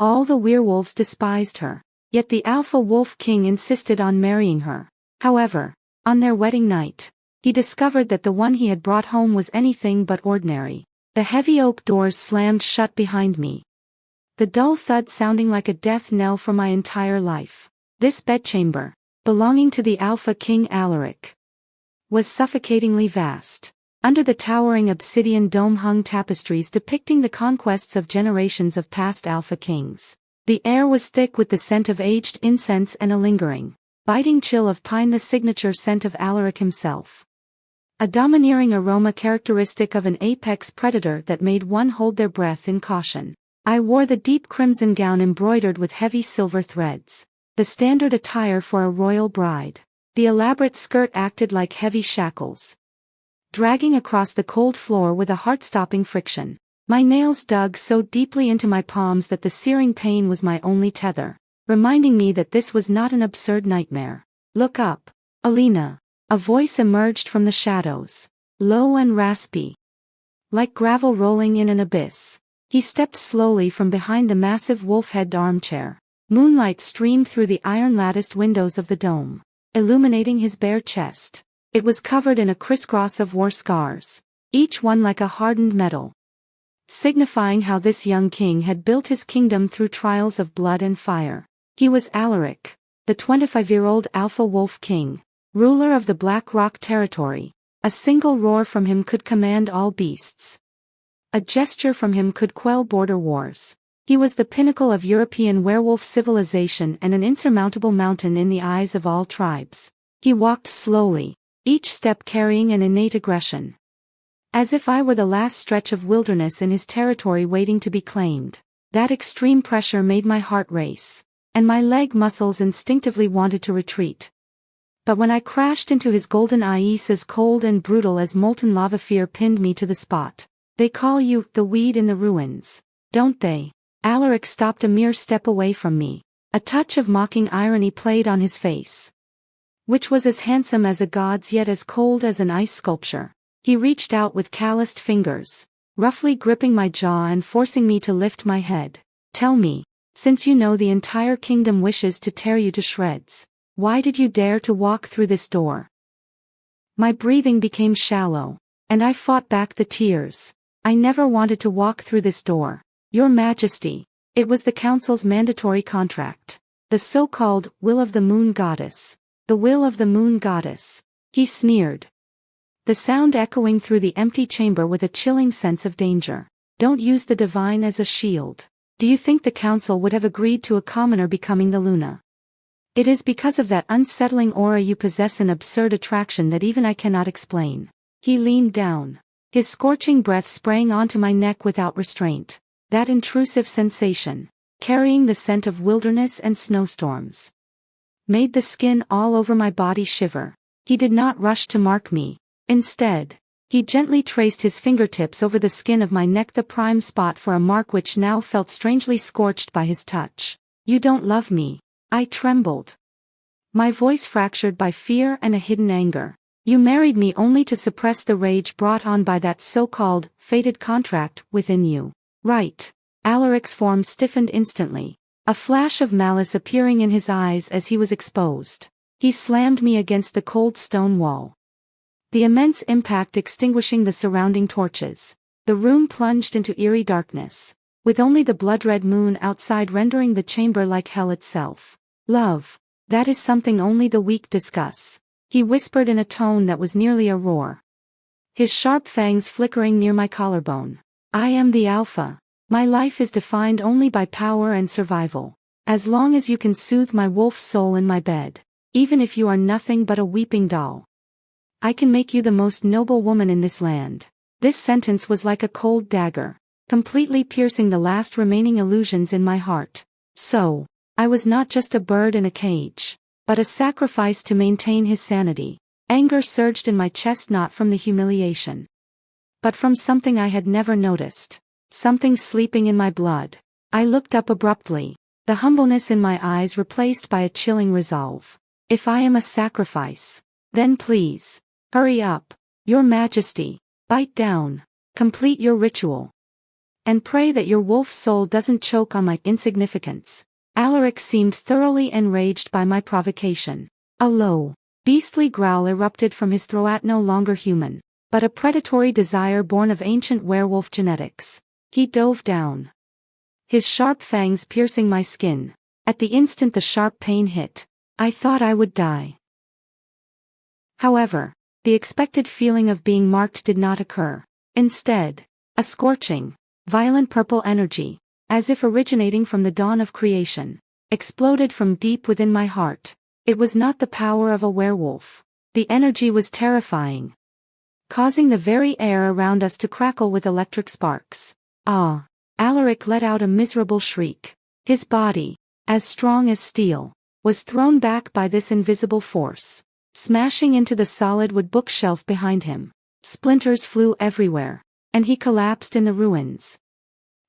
All the werewolves despised her, yet the alpha wolf king insisted on marrying her. However, on their wedding night, he discovered that the one he had brought home was anything but ordinary. The heavy oak doors slammed shut behind me, the dull thud sounding like a death knell for my entire life. This bedchamber, belonging to the Alpha King Alaric, was suffocatingly vast. Under the towering obsidian dome hung tapestries depicting the conquests of generations of past Alpha Kings. The air was thick with the scent of aged incense and a lingering, biting chill of pine, the signature scent of Alaric himself. A domineering aroma characteristic of an apex predator that made one hold their breath in caution. I wore the deep crimson gown embroidered with heavy silver threads, the standard attire for a royal bride. The elaborate skirt acted like heavy shackles, dragging across the cold floor with a heart-stopping friction. My nails dug so deeply into my palms that the searing pain was my only tether, reminding me that this was not an absurd nightmare. "Look up, Alina." A voice emerged from the shadows, low and raspy, like gravel rolling in an abyss. He stepped slowly from behind the massive wolf-head armchair. Moonlight streamed through the iron-latticed windows of the dome, illuminating his bare chest. It was covered in a crisscross of war scars, each one like a hardened metal, signifying how this young king had built his kingdom through trials of blood and fire. He was Alaric, the 25-year-old Alpha Wolf King, ruler of the Black Rock territory. A single roar from him could command all beasts. A gesture from him could quell border wars. He was the pinnacle of European werewolf civilization and an insurmountable mountain in the eyes of all tribes. He walked slowly, each step carrying an innate aggression, as if I were the last stretch of wilderness in his territory waiting to be claimed. That extreme pressure made my heart race, and my leg muscles instinctively wanted to retreat. But when I crashed into his golden eyes as cold and brutal as molten lava, fear pinned me to the spot. "They call you the weed in the ruins, don't they?" Alaric stopped a mere step away from me. A touch of mocking irony played on his face, which was as handsome as a god's yet as cold as an ice sculpture. He reached out with calloused fingers, roughly gripping my jaw and forcing me to lift my head. "Tell me, since you know the entire kingdom wishes to tear you to shreds, why did you dare to walk through this door?" My breathing became shallow, and I fought back the tears. "I never wanted to walk through this door, Your Majesty." It was the council's mandatory contract. The so-called will of the moon goddess. The will of the moon goddess, he sneered, the sound echoing through the empty chamber with a chilling sense of danger. "Don't use the divine as a shield. Do you think the council would have agreed to a commoner becoming the Luna? It is because of that unsettling aura you possess, an absurd attraction that even I cannot explain." He leaned down, his scorching breath spraying onto my neck without restraint. That intrusive sensation, carrying the scent of wilderness and snowstorms, made the skin all over my body shiver. He did not rush to mark me. Instead, he gently traced his fingertips over the skin of my neck, the prime spot for a mark which now felt strangely scorched by his touch. "You don't love me." I trembled, my voice fractured by fear and a hidden anger. "You married me only to suppress the rage brought on by that so-called fated contract within you, right?" Alaric's form stiffened instantly, a flash of malice appearing in his eyes as he was exposed. He slammed me against the cold stone wall, the immense impact extinguishing the surrounding torches. The room plunged into eerie darkness, with only the blood-red moon outside rendering the chamber like hell itself. "Love, that is something only the weak discuss," he whispered in a tone that was nearly a roar, his sharp fangs flickering near my collarbone. "I am the Alpha. My life is defined only by power and survival. As long as you can soothe my wolf soul in my bed, even if you are nothing but a weeping doll, I can make you the most noble woman in this land." This sentence was like a cold dagger, completely piercing the last remaining illusions in my heart. So, I was not just a bird in a cage, but a sacrifice to maintain his sanity. Anger surged in my chest, not from the humiliation, but from something I had never noticed, something sleeping in my blood. I looked up abruptly, the humbleness in my eyes replaced by a chilling resolve. "If I am a sacrifice, then please, hurry up, Your Majesty. Bite down. Complete your ritual." And pray that your wolf soul doesn't choke on my insignificance. Alaric seemed thoroughly enraged by my provocation. A low, beastly growl erupted from his throat, no longer human, but a predatory desire born of ancient werewolf genetics. He dove down, his sharp fangs piercing my skin. At the instant the sharp pain hit, I thought I would die. However, the expected feeling of being marked did not occur. Instead, a scorching, violent purple energy, as if originating from the dawn of creation, exploded from deep within my heart. It was not the power of a werewolf. The energy was terrifying, causing the very air around us to crackle with electric sparks. Ah! Alaric let out a miserable shriek. His body, as strong as steel, was thrown back by this invisible force, smashing into the solid wood bookshelf behind him. Splinters flew everywhere, and he collapsed in the ruins.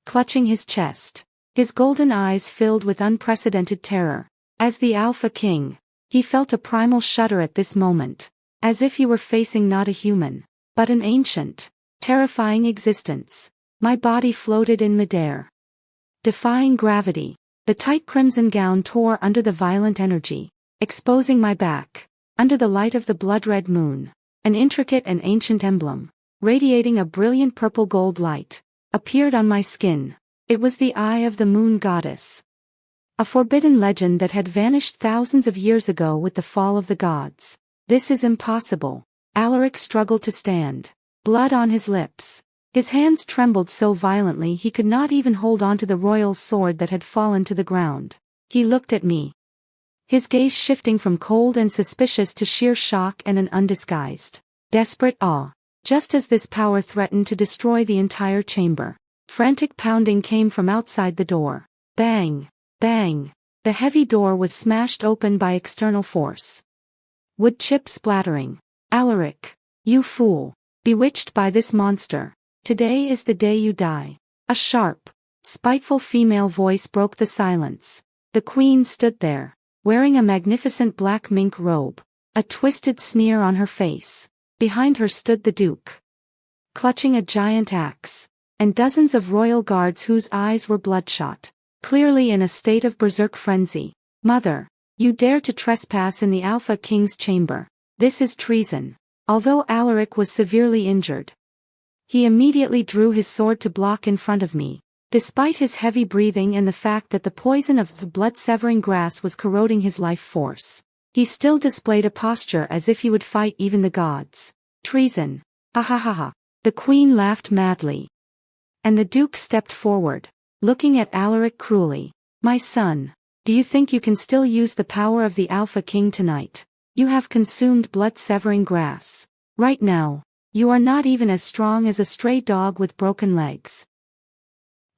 Clutching his chest, his golden eyes filled with unprecedented terror. As the Alpha King, he felt a primal shudder at this moment, as if he were facing not a human, but an ancient, terrifying existence. My body floated in midair, defying gravity. The tight crimson gown tore under the violent energy, exposing my back. Under the light of the blood-red moon, an intricate and ancient emblem, radiating a brilliant purple-gold light, appeared on my skin. It was the Eye of the Moon Goddess, a forbidden legend that had vanished thousands of years ago with the fall of the gods. This is impossible. Alaric struggled to stand, blood on his lips. His hands trembled so violently he could not even hold onto the royal sword that had fallen to the ground. He looked at me, his gaze shifting from cold and suspicious to sheer shock and an undisguised, desperate awe. Just as this power threatened to destroy the entire chamber, frantic pounding came from outside the door. Bang! Bang! The heavy door was smashed open by external force, wood chips splattering. Alaric, you fool! Bewitched by this monster, today is the day you die. A sharp, spiteful female voice broke the silence. The queen stood there, wearing a magnificent black mink robe, a twisted sneer on her face. Behind her stood the duke, clutching a giant axe, and dozens of royal guards whose eyes were bloodshot, clearly in a state of berserk frenzy. Mother, you dare to trespass in the Alpha King's chamber. This is treason. Although Alaric was severely injured, he immediately drew his sword to block in front of me. Despite his heavy breathing and the fact that the poison of the blood-severing grass was corroding his life force, he still displayed a posture as if he would fight even the gods. Treason! Ha ha ha ha! The queen laughed madly, and the duke stepped forward, looking at Alaric cruelly. My son, do you think you can still use the power of the Alpha King tonight? You have consumed blood-severing grass. Right now, you are not even as strong as a stray dog with broken legs.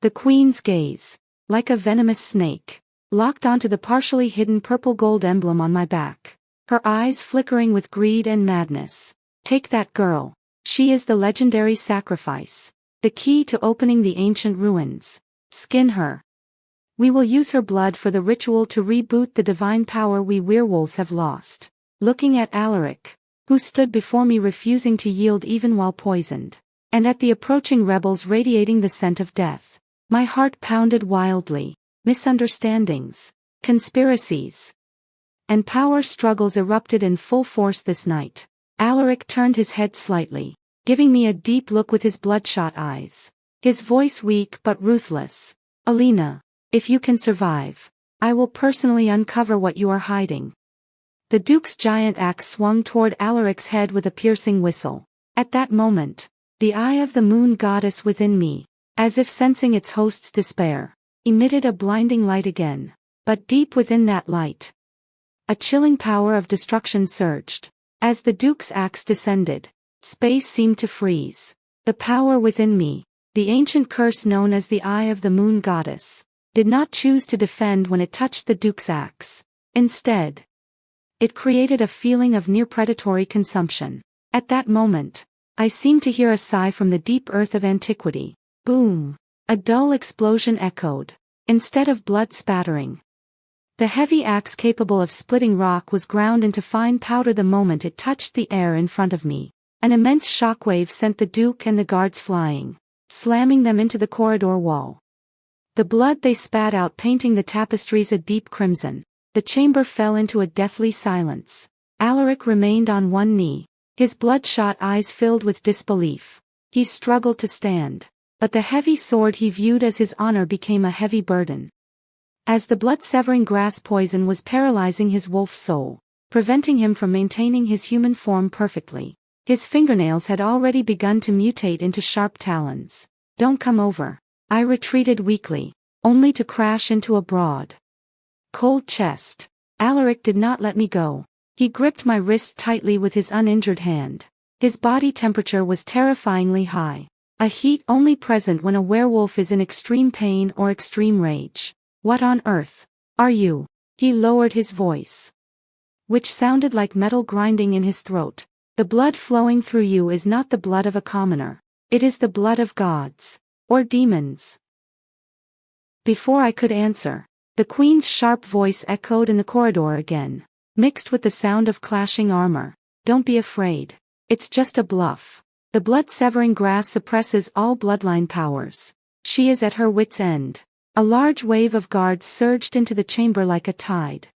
The queen's gaze, like a venomous snake, locked onto the partially hidden purple-gold emblem on my back, her eyes flickering with greed and madness. Take that girl. She is the legendary sacrifice, the key to opening the ancient ruins. Skin her. We will use her blood for the ritual to reboot the divine power we werewolves have lost. Looking at Alaric, who stood before me refusing to yield even while poisoned, and at the approaching rebels radiating the scent of death, my heart pounded wildly. Misunderstandings, conspiracies, and power struggles erupted in full force this night. Alaric turned his head slightly, giving me a deep look with his bloodshot eyes. His voice weak but ruthless. Alina, if you can survive, I will personally uncover what you are hiding. The duke's giant axe swung toward Alaric's head with a piercing whistle. At that moment, the Eye of the Moon Goddess within me, as if sensing its host's despair, emitted a blinding light again. But deep within that light, a chilling power of destruction surged. As the duke's axe descended, space seemed to freeze. The power within me, the ancient curse known as the Eye of the Moon Goddess, did not choose to defend when it touched the duke's axe. Instead, it created a feeling of near-predatory consumption. At that moment, I seemed to hear a sigh from the deep earth of antiquity. Boom! A dull explosion echoed. Instead of blood spattering, the heavy axe capable of splitting rock was ground into fine powder the moment it touched the air in front of me. An immense shockwave sent the duke and the guards flying. slamming them into the corridor wall. The blood they spat out painting the tapestries a deep crimson. The chamber fell into a deathly silence. Alaric remained on one knee, his bloodshot eyes filled with disbelief. He struggled to stand, but the heavy sword he viewed as his honor became a heavy burden. As the blood-severing grass poison was paralyzing his wolf soul, preventing him from maintaining his human form perfectly, his fingernails had already begun to mutate into sharp talons. "Don't come over." I retreated weakly, only to crash into a broad, cold chest. Alaric did not let me go. He gripped my wrist tightly with his uninjured hand. His body temperature was terrifyingly high, a heat only present when a werewolf is in extreme pain or extreme rage. "What on earth are you?" He lowered his voice, which sounded like metal grinding in his throat. "The blood flowing through you is not the blood of a commoner. It is the blood of gods. Or demons." Before I could answer, the queen's sharp voice echoed in the corridor again, mixed with the sound of clashing armor. "Don't be afraid. It's just a bluff. The blood-severing grass suppresses all bloodline powers. She is at her wit's end." A large wave of guards surged into the chamber like a tide,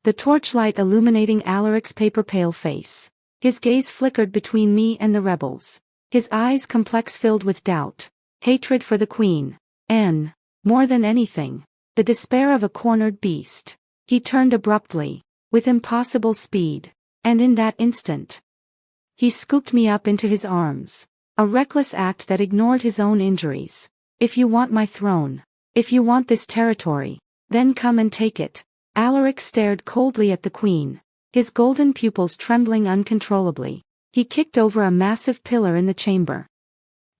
the torchlight illuminating Alaric's paper-pale face. His gaze flickered between me and the rebels, his eyes complex filled with doubt, hatred for the queen, and, more than anything, the despair of a cornered beast. He turned abruptly, with impossible speed, and in that instant, he scooped me up into his arms, a reckless act that ignored his own injuries. "If you want my throne, if you want this territory, then come and take it." Alaric stared coldly at the queen, his golden pupils trembling uncontrollably. He kicked over a massive pillar in the chamber,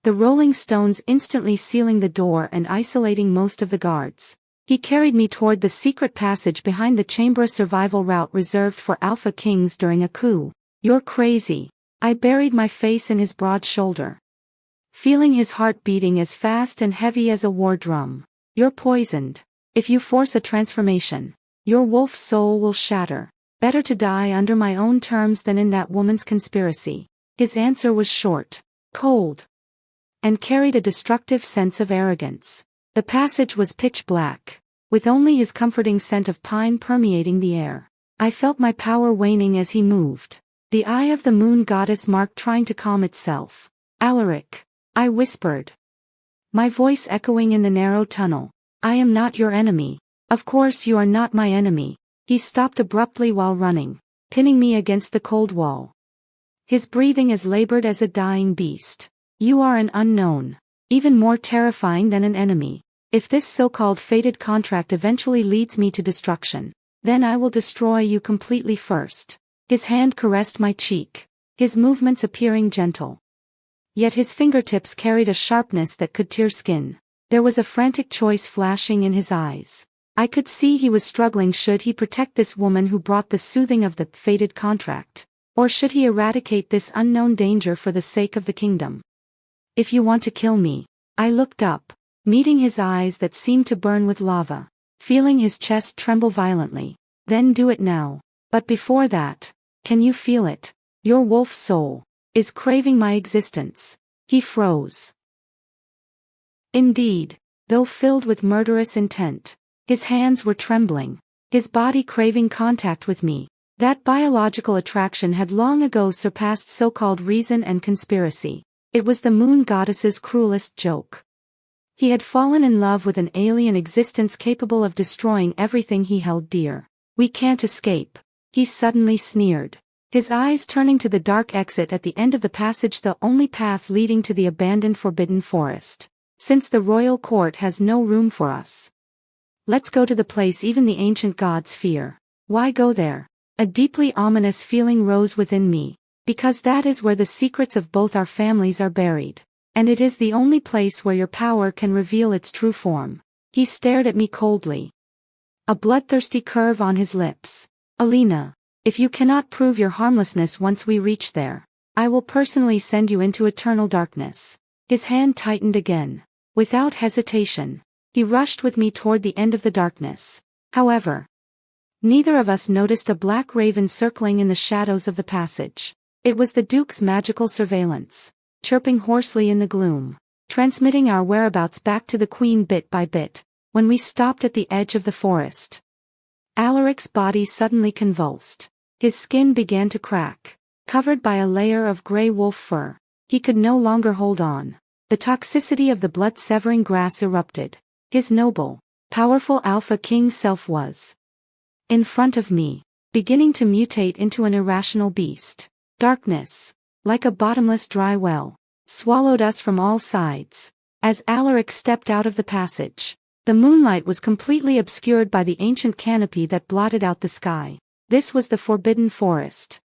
the rolling stones instantly sealing the door and isolating most of the guards. He carried me toward the secret passage behind the chamber, a survival route reserved for Alpha Kings during a coup. "You're crazy." I buried my face in his broad shoulder, feeling his heart beating as fast and heavy as a war drum. "You're poisoned. If you force a transformation, your wolf soul will shatter. Better to die under my own terms than in that woman's conspiracy." His answer was short, cold, and carried a destructive sense of arrogance. The passage was pitch black, with only his comforting scent of pine permeating the air. I felt my power waning as he moved, the eye of the moon goddess mark trying to calm itself. "Alaric," I whispered, my voice echoing in the narrow tunnel, "I am not your enemy." "Of course you are not my enemy." He stopped abruptly while running, pinning me against the cold wall, his breathing as labored as a dying beast. "You are an unknown, even more terrifying than an enemy. If this so-called fated contract eventually leads me to destruction, then I will destroy you completely first." His hand caressed my cheek, his movements appearing gentle, yet his fingertips carried a sharpness that could tear skin. There was a frantic choice flashing in his eyes. I could see he was struggling. Should he protect this woman who brought the soothing of the fated contract, or should he eradicate this unknown danger for the sake of the kingdom? "If you want to kill me." I looked up, meeting his eyes that seemed to burn with lava, feeling his chest tremble violently. "Then do it now. But before that, can you feel it? Your wolf soul is craving my existence." He froze. Indeed, though filled with murderous intent, his hands were trembling, his body craving contact with me. That biological attraction had long ago surpassed so-called reason and conspiracy. It was the moon goddess's cruelest joke. He had fallen in love with an alien existence capable of destroying everything he held dear. "We can't escape," he suddenly sneered, his eyes turning to the dark exit at the end of the passage, the only path leading to the abandoned forbidden forest. "Since the royal court has no room for us, let's go to the place even the ancient gods fear." "Why go there?" A deeply ominous feeling rose within me. "Because that is where the secrets of both our families are buried. And it is the only place where your power can reveal its true form." He stared at me coldly, a bloodthirsty curve on his lips. "Alina, if you cannot prove your harmlessness once we reach there, I will personally send you into eternal darkness." His hand tightened again. Without hesitation, he rushed with me toward the end of the darkness. However, neither of us noticed a black raven circling in the shadows of the passage. It was the Duke's magical surveillance, chirping hoarsely in the gloom, transmitting our whereabouts back to the queen bit by bit. When we stopped at the edge of the forest, Alaric's body suddenly convulsed. His skin began to crack. Covered by a layer of gray wolf fur, he could no longer hold on. The toxicity of the blood-severing grass erupted. His noble, powerful alpha king self was in front of me, beginning to mutate into an irrational beast. Darkness, like a bottomless dry well, swallowed us from all sides. As Alaric stepped out of the passage, the moonlight was completely obscured by the ancient canopy that blotted out the sky. This was the Forbidden Forest,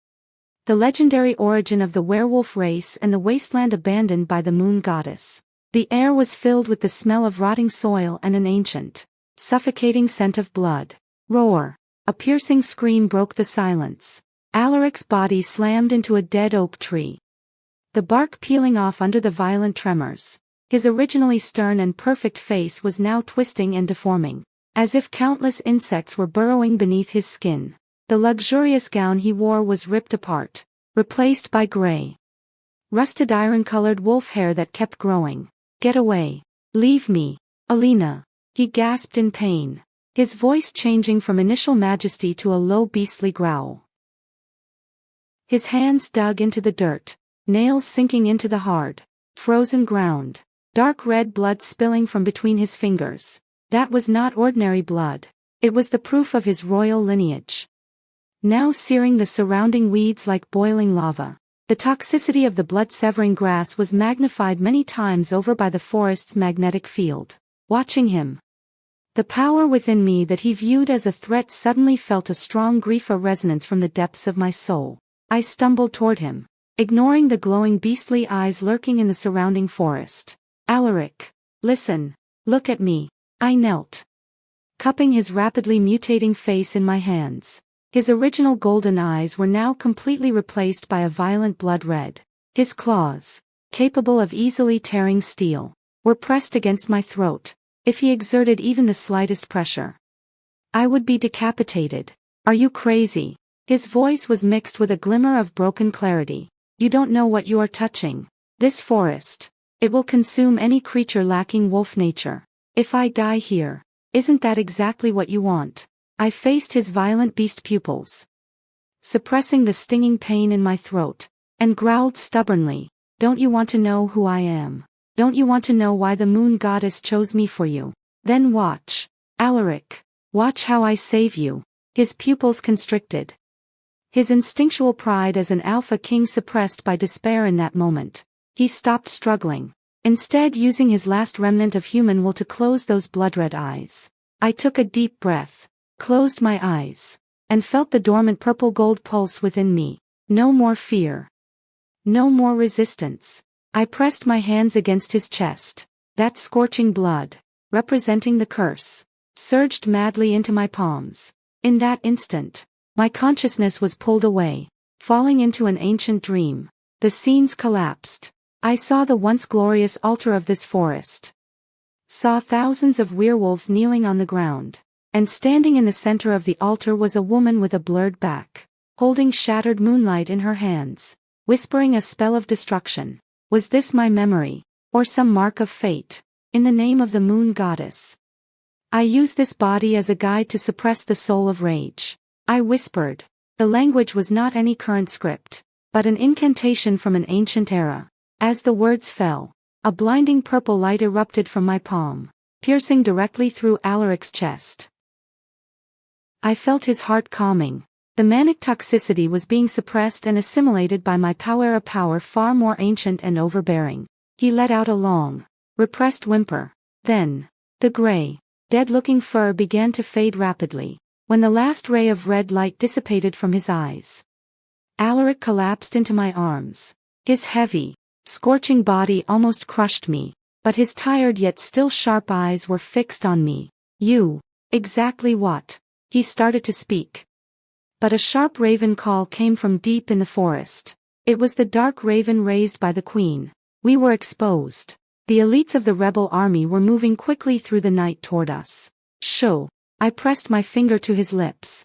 the legendary origin of the werewolf race and the wasteland abandoned by the moon goddess. The air was filled with the smell of rotting soil and an ancient, suffocating scent of blood. Roar! A piercing scream broke the silence. Alaric's body slammed into a dead oak tree, the bark peeling off under the violent tremors. His originally stern and perfect face was now twisting and deforming, as if countless insects were burrowing beneath his skin. The luxurious gown he wore was ripped apart, replaced by gray, rusted iron-colored wolf hair that kept growing. "Get away! Leave me, Alina!" he gasped in pain, his voice changing from initial majesty to a low beastly growl. His hands dug into the dirt, nails sinking into the hard, frozen ground, dark red blood spilling from between his fingers. That was not ordinary blood. It was the proof of his royal lineage, now searing the surrounding weeds like boiling lava. The toxicity of the blood-severing grass was magnified many times over by the forest's magnetic field. Watching him, the power within me that he viewed as a threat suddenly felt a strong grief, a resonance from the depths of my soul. I stumbled toward him, ignoring the glowing beastly eyes lurking in the surrounding forest. "Alaric, listen, look at me." I knelt, cupping his rapidly mutating face in my hands. His original golden eyes were now completely replaced by a violent blood red. His claws, capable of easily tearing steel, were pressed against my throat. If he exerted even the slightest pressure, I would be decapitated. "Are you crazy?" His voice was mixed with a glimmer of broken clarity. "You don't know what you are touching. This forest, it will consume any creature lacking wolf nature. If I die here, isn't that exactly what you want?" I faced his violent beast pupils, suppressing the stinging pain in my throat, and growled stubbornly, "Don't you want to know who I am? Don't you want to know why the moon goddess chose me for you? Then watch, Alaric. Watch how I save you." His pupils constricted, his instinctual pride as an alpha king suppressed by despair in that moment. He stopped struggling, instead using his last remnant of human will to close those blood-red eyes. I took a deep breath, closed my eyes, and felt the dormant purple gold pulse within me. No more fear. No more resistance. I pressed my hands against his chest. That scorching blood, representing the curse, surged madly into my palms. In that instant, my consciousness was pulled away, falling into an ancient dream. The scenes collapsed. I saw the once glorious altar of this forest, saw thousands of werewolves kneeling on the ground, and standing in the center of the altar was a woman with a blurred back, holding shattered moonlight in her hands, whispering a spell of destruction. Was this my memory, or some mark of fate? In the name of the moon goddess, I use this body as a guide to suppress the soul of rage. I whispered. The language was not any current script, but an incantation from an ancient era. As the words fell, a blinding purple light erupted from my palm, piercing directly through Alaric's chest. I felt his heart calming. The manic toxicity was being suppressed and assimilated by my power, a power far more ancient and overbearing. He let out a long, repressed whimper. Then, the gray, dead-looking fur began to fade rapidly. When the last ray of red light dissipated from his eyes, Alaric collapsed into my arms. His heavy, scorching body almost crushed me, but his tired yet still sharp eyes were fixed on me. "You, exactly what?" He started to speak, but a sharp raven call came from deep in the forest. It was the dark raven raised by the queen. We were exposed. The elites of the rebel army were moving quickly through the night toward us. "Shoo!" I pressed my finger to his lips,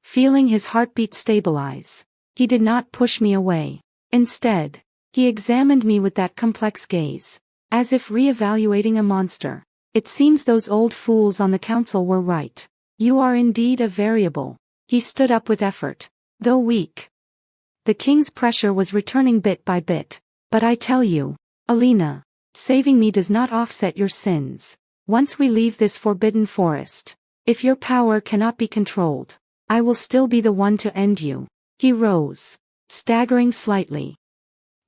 feeling his heartbeat stabilize. He did not push me away. Instead, he examined me with that complex gaze, as if re-evaluating a monster. It seems those old fools on the council were right. You are indeed a variable. He stood up with effort, though weak. The king's pressure was returning bit by bit. But I tell you, Alina, saving me does not offset your sins. Once we leave this forbidden forest, if your power cannot be controlled, I will still be the one to end you. He rose, staggering slightly,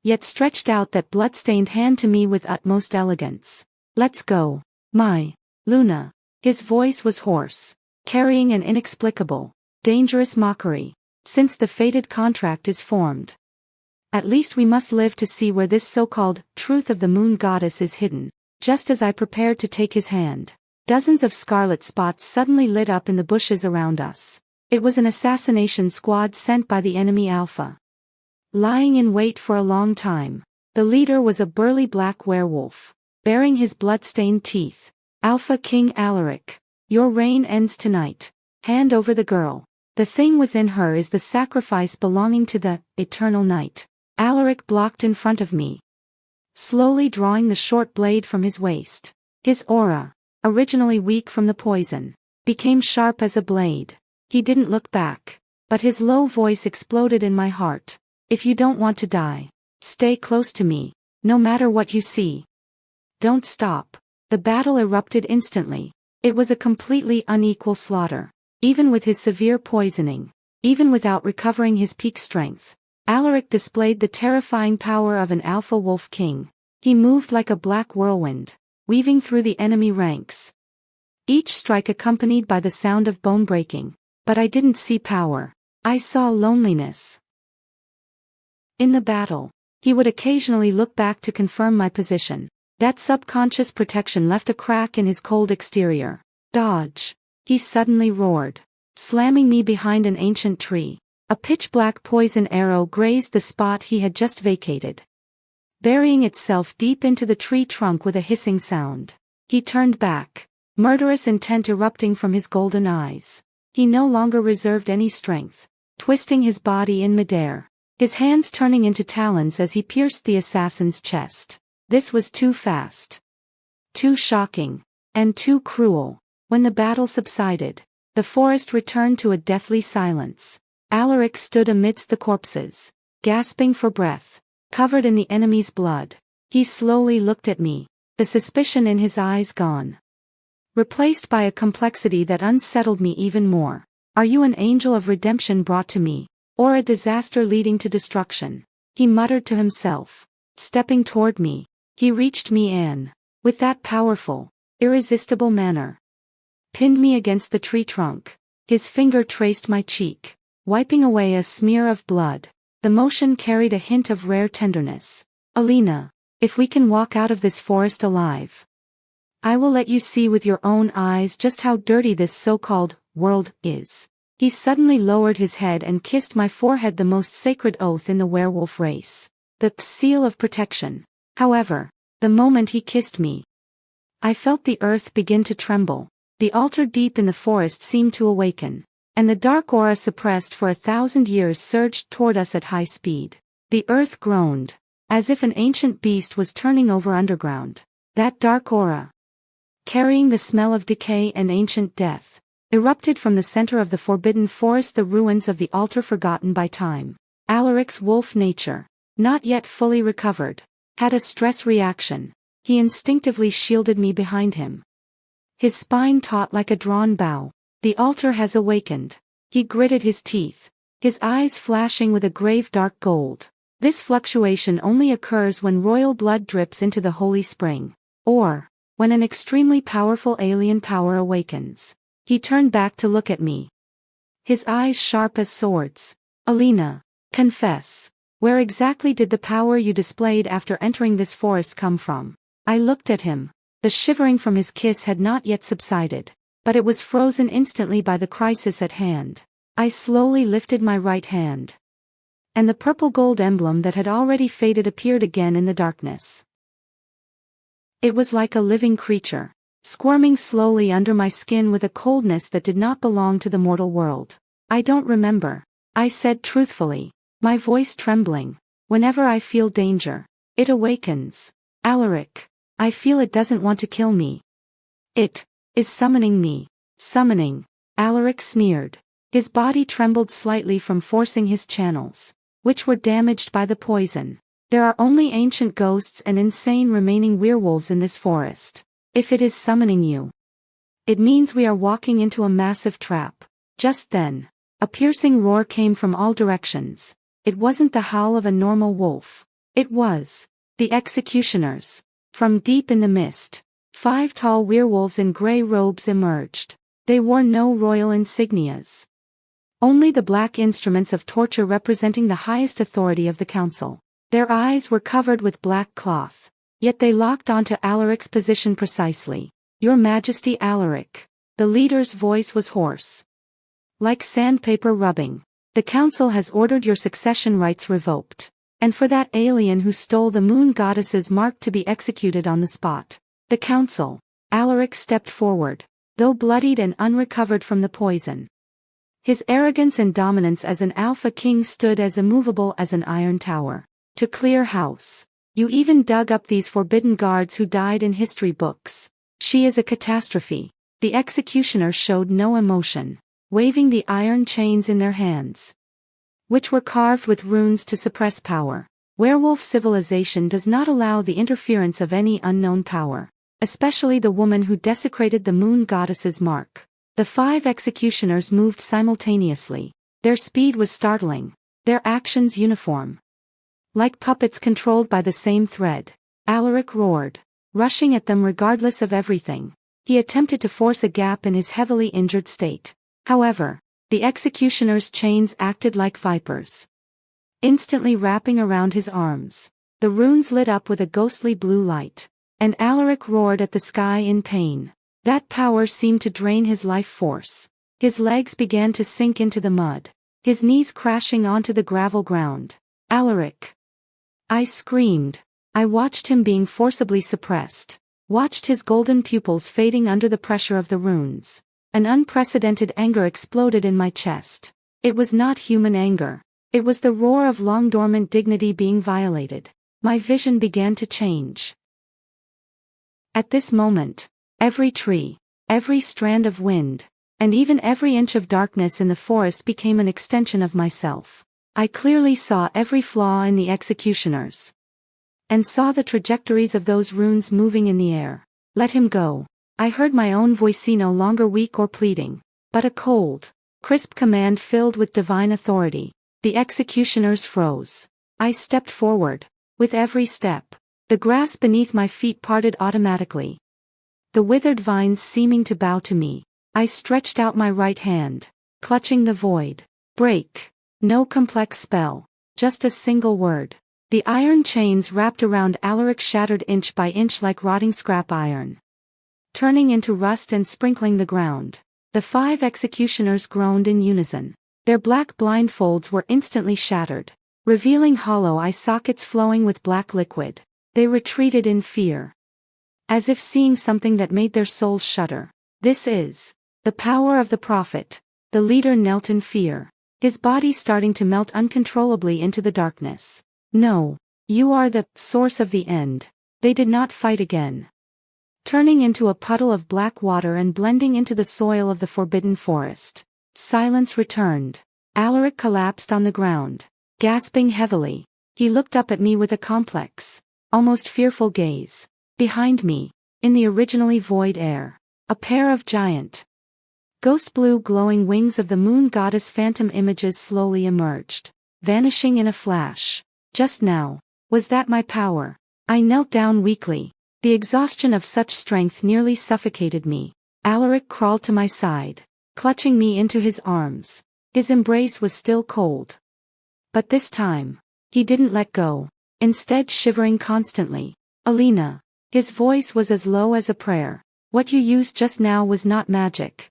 yet stretched out that blood-stained hand to me with utmost elegance. Let's go, my Luna. His voice was hoarse, carrying an inexplicable, dangerous mockery. Since the fated contract is formed, at least we must live to see where this so-called truth of the moon goddess is hidden. Just as I prepared to take his hand, dozens of scarlet spots suddenly lit up in the bushes around us. It was an assassination squad sent by the enemy Alpha. Lying in wait for a long time, the leader was a burly black werewolf, baring his blood-stained teeth. Alpha King Alaric, your reign ends tonight. Hand over the girl. The thing within her is the sacrifice belonging to the eternal night. Alaric blocked in front of me, slowly drawing the short blade from his waist. His aura, originally weak from the poison, became sharp as a blade. He didn't look back, but his low voice exploded in my heart. If you don't want to die, stay close to me, no matter what you see. Don't stop. The battle erupted instantly. It was a completely unequal slaughter. Even with his severe poisoning, even without recovering his peak strength, Alaric displayed the terrifying power of an alpha wolf king. He moved like a black whirlwind, weaving through the enemy ranks, each strike accompanied by the sound of bone breaking. But I didn't see power. I saw loneliness. In the battle, he would occasionally look back to confirm my position. That subconscious protection left a crack in his cold exterior. Dodge! He suddenly roared, slamming me behind an ancient tree. A pitch-black poison arrow grazed the spot he had just vacated, burying itself deep into the tree trunk with a hissing sound. He turned back, murderous intent erupting from his golden eyes. He no longer reserved any strength, twisting his body in midair, his hands turning into talons as he pierced the assassin's chest. This was too fast, too shocking, and too cruel. When the battle subsided, the forest returned to a deathly silence. Alaric stood amidst the corpses, gasping for breath, covered in the enemy's blood. He slowly looked at me, the suspicion in his eyes gone, replaced by a complexity that unsettled me even more. Are you an angel of redemption brought to me, or a disaster leading to destruction? He muttered to himself, stepping toward me. He reached me and, with that powerful, irresistible manner, pinned me against the tree trunk. His finger traced my cheek, wiping away a smear of blood. The motion carried a hint of rare tenderness. Alina, if we can walk out of this forest alive, I will let you see with your own eyes just how dirty this so-called world is. He suddenly lowered his head and kissed my forehead, the most sacred oath in the werewolf race, the seal of protection. However, the moment he kissed me, I felt the earth begin to tremble. The altar deep in the forest seemed to awaken, and the dark aura suppressed for 1,000 years surged toward us at high speed. The earth groaned, as if an ancient beast was turning over underground. That dark aura, carrying the smell of decay and ancient death, erupted from the center of the forbidden forest, the ruins of the altar forgotten by time. Alaric's wolf nature, not yet fully recovered, had a stress reaction. He instinctively shielded me behind him, his spine taut like a drawn bow. The altar has awakened. He gritted his teeth, his eyes flashing with a grave dark gold. This fluctuation only occurs when royal blood drips into the holy spring, or when an extremely powerful alien power awakens. He turned back to look at me, his eyes sharp as swords. Alina, confess, where exactly did the power you displayed after entering this forest come from? I looked at him. The shivering from his kiss had not yet subsided, but it was frozen instantly by the crisis at hand. I slowly lifted my right hand, and the purple gold emblem that had already faded appeared again in the darkness. It was like a living creature, squirming slowly under my skin with a coldness that did not belong to the mortal world. I don't remember, I said truthfully, my voice trembling. Whenever I feel danger, it awakens. Alaric, I feel it doesn't want to kill me. It is summoning me. Summoning. Alaric sneered. His body trembled slightly from forcing his channels, which were damaged by the poison. There are only ancient ghosts and insane remaining werewolves in this forest. If it is summoning you, it means we are walking into a massive trap. Just then, a piercing roar came from all directions. It wasn't the howl of a normal wolf. It was the executioners. From deep in the mist, 5 tall werewolves in grey robes emerged. They wore no royal insignias. Only the black instruments of torture representing the highest authority of the council. Their eyes were covered with black cloth. Yet they locked onto Alaric's position precisely. Your Majesty Alaric. The leader's voice was hoarse, like sandpaper rubbing. The council has ordered your succession rights revoked. And for that alien who stole the moon goddess's mark to be executed on the spot. The council. Alaric stepped forward, though bloodied and unrecovered from the poison. His arrogance and dominance as an alpha king stood as immovable as an iron tower. To clear house. You even dug up these forbidden guards who died in history books. She is a catastrophe. The executioner showed no emotion, waving the iron chains in their hands, which were carved with runes to suppress power. Werewolf civilization does not allow the interference of any unknown power, especially the woman who desecrated the moon goddess's mark. The 5 executioners moved simultaneously. Their speed was startling, their actions uniform. Like puppets controlled by the same thread. Alaric roared, rushing at them regardless of everything. He attempted to force a gap in his heavily injured state. However, the executioner's chains acted like vipers, instantly wrapping around his arms. The runes lit up with a ghostly blue light, and Alaric roared at the sky in pain. That power seemed to drain his life force. His legs began to sink into the mud, his knees crashing onto the gravel ground. Alaric! I screamed. I watched him being forcibly suppressed, watched his golden pupils fading under the pressure of the runes. An unprecedented anger exploded in my chest. It was not human anger. It was the roar of long-dormant dignity being violated. My vision began to change. At this moment, every tree, every strand of wind, and even every inch of darkness in the forest became an extension of myself. I clearly saw every flaw in the executioners, and saw the trajectories of those runes moving in the air. Let him go. I heard my own voice, no longer weak or pleading, but a cold, crisp command filled with divine authority. The executioners froze. I stepped forward. With every step, the grass beneath my feet parted automatically, the withered vines seeming to bow to me. I stretched out my right hand, clutching the void. Break. No complex spell, just a single word. The iron chains wrapped around Alaric shattered inch by inch like rotting scrap iron, turning into rust and sprinkling the ground. The 5 executioners groaned in unison. Their black blindfolds were instantly shattered, revealing hollow eye sockets flowing with black liquid. They retreated in fear, as if seeing something that made their souls shudder. This is the power of the prophet. The leader knelt in fear, his body starting to melt uncontrollably into the darkness. No, you are the source of the end. They did not fight again, turning into a puddle of black water and blending into the soil of the forbidden forest. Silence returned. Alaric collapsed on the ground, gasping heavily. He looked up at me with a complex, almost fearful gaze. Behind me, in the originally void air, a pair of giant, ghost blue glowing wings of the moon goddess phantom images slowly emerged, vanishing in a flash. Just now, was that my power? I knelt down weakly. The exhaustion of such strength nearly suffocated me. Alaric crawled to my side, clutching me into his arms. His embrace was still cold, but this time, he didn't let go, instead shivering constantly. Alina. His voice was as low as a prayer. What you used just now was not magic.